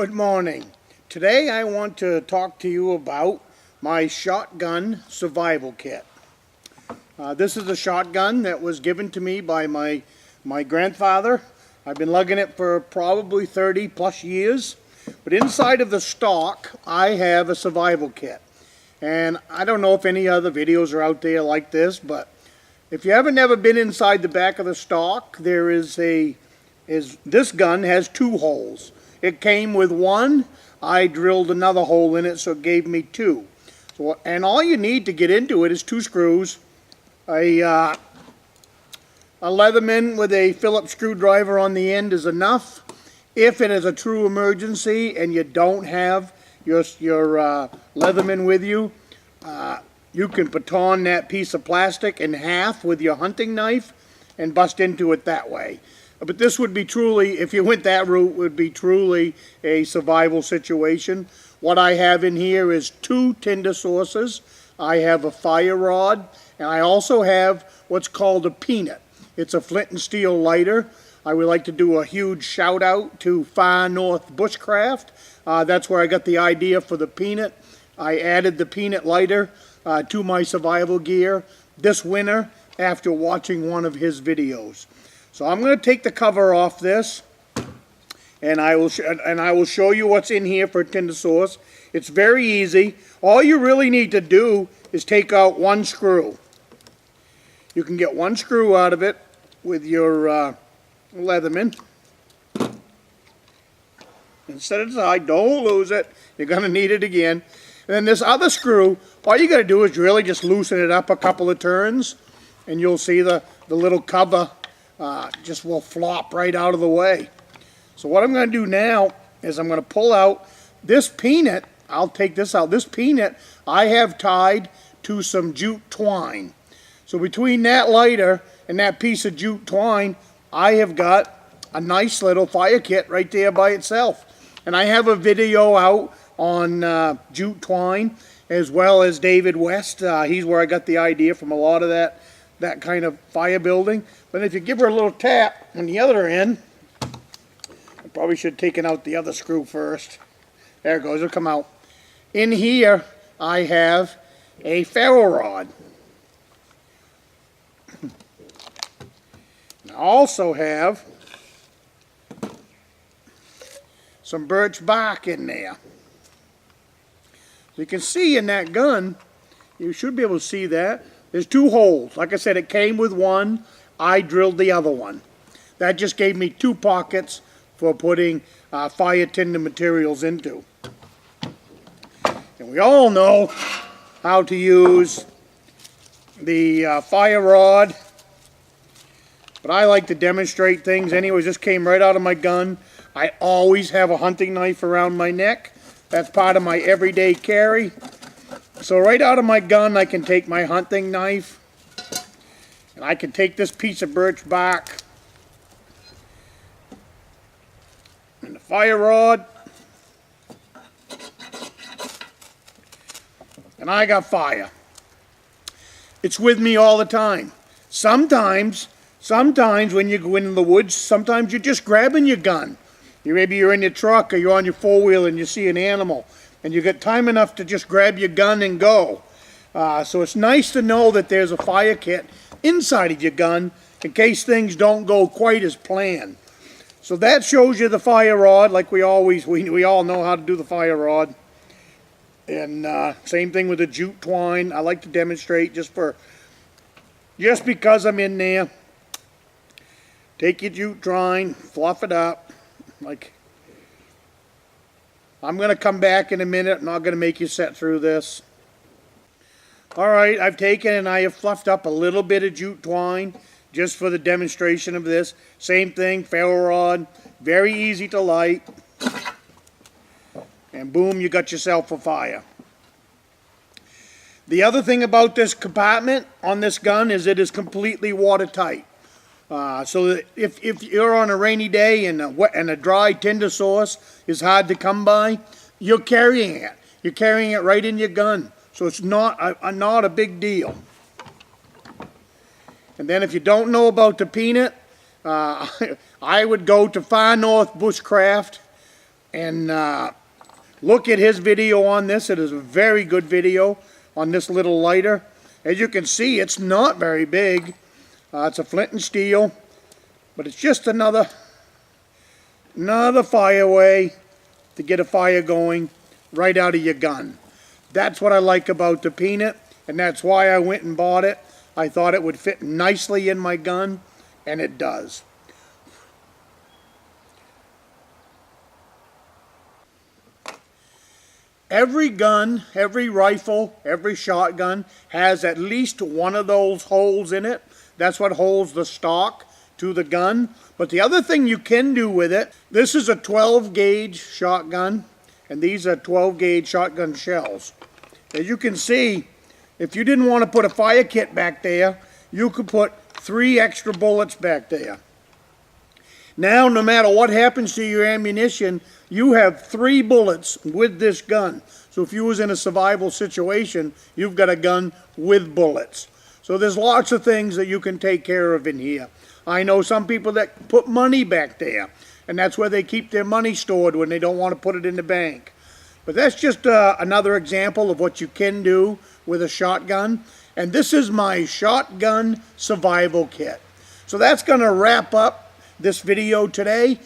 Good morning. Today I want to talk to you about my shotgun survival kit. This is a shotgun that was given to me by my grandfather. I've been lugging it for probably 30 plus years. But inside of the stock I have a survival kit. And I don't know if any other videos are out there like this, but if you haven't never been inside the back of the stock, this gun has two holes. It came with one. I drilled another hole in it, so it gave me two. And all you need to get into it is two screws, a Leatherman with a Phillips screwdriver on the end is enough. If it is a true emergency and you don't have your Leatherman with you, you can baton that piece of plastic in half with your hunting knife and bust into it that way. But this would be truly, if you went that route, would be truly a survival situation. What I have in here is two tinder sources. I have a fire rod, and I also have what's called a peanut. It's a flint and steel lighter. I would like to do a huge shout out to Far North Bushcraft. That's where I got the idea for the peanut. I added the peanut lighter to my survival gear this winter after watching one of his videos. So I'm going to take the cover off this, and I will show you what's in here for a tinder source. It's very easy. All you really need to do is take out one screw. You can get one screw out of it with your Leatherman. And set it aside. Don't lose it. You're going to need it again. And then this other screw, all you got to do is really just loosen it up a couple of turns, and you'll see the little cover just will flop right out of the way. So what I'm going to do now is I'm going to pull out this peanut. I'll take this out. This peanut I have tied to some jute twine. So between that lighter and that piece of jute twine, I have got a nice little fire kit right there by itself. And I have a video out on jute twine, as well as David West. He's where I got the idea from a lot of that kind of fire building. But if you give her a little tap on the other end, I probably should have taken out the other screw first. There it goes, it'll come out. In here I have a ferro rod. I also have some birch bark in there. So you can see in that gun, you should be able to see that, there's two holes. Like I said, it came with one. I drilled the other one. That just gave me two pockets for putting fire tinder materials into. And we all know how to use the fire rod, but I like to demonstrate things anyways. This came right out of my gun. I always have a hunting knife around my neck. That's part of my everyday carry. So right out of my gun I can take my hunting knife, and I can take this piece of birch bark and the fire rod, and I got fire. It's with me all the time. Sometimes when you go into the woods, sometimes you're just grabbing your gun. Maybe you're in your truck or you're on your four-wheel and you see an animal, and you get time enough to just grab your gun and go. So it's nice to know that there's a fire kit inside of your gun in case things don't go quite as planned. So that shows you the fire rod, like we all know how to do the fire rod. And same thing with the jute twine. I like to demonstrate just because I'm in there. Take your jute twine, fluff it up. Like, I'm going to come back in a minute. I'm not going to make you sit through this. Alright, I've taken and I have fluffed up a little bit of jute twine just for the demonstration of this. Same thing, ferro rod, very easy to light. And boom, you got yourself a fire. The other thing about this compartment on this gun is it is completely watertight. So that if you're on a rainy day and a dry tinder source is hard to come by, you're carrying it. You're carrying it right in your gun. So it's not a big deal. And then if you don't know about the peanut, I would go to Far North Bushcraft and look at his video on this. It is a very good video on this little lighter. As you can see, it's not very big. It's a flint and steel, but it's just another fire way to get a fire going right out of your gun. That's what I like about the Peanut, and that's why I went and bought it. I thought it would fit nicely in my gun, and it does. Every gun, every rifle, every shotgun has at least one of those holes in it. That's what holds the stock to the gun. But the other thing you can do with it, this is a 12 gauge shotgun, and these are 12 gauge shotgun shells. As you can see, if you didn't want to put a fire kit back there, you could put 3 extra bullets back there. Now, no matter what happens to your ammunition, you have 3 bullets with this gun. So if you was in a survival situation, you've got a gun with bullets. So there's lots of things that you can take care of in here. I know some people that put money back there, and that's where they keep their money stored when they don't want to put it in the bank. But that's just another example of what you can do with a shotgun. And this is my shotgun survival kit. So that's going to wrap up this video today.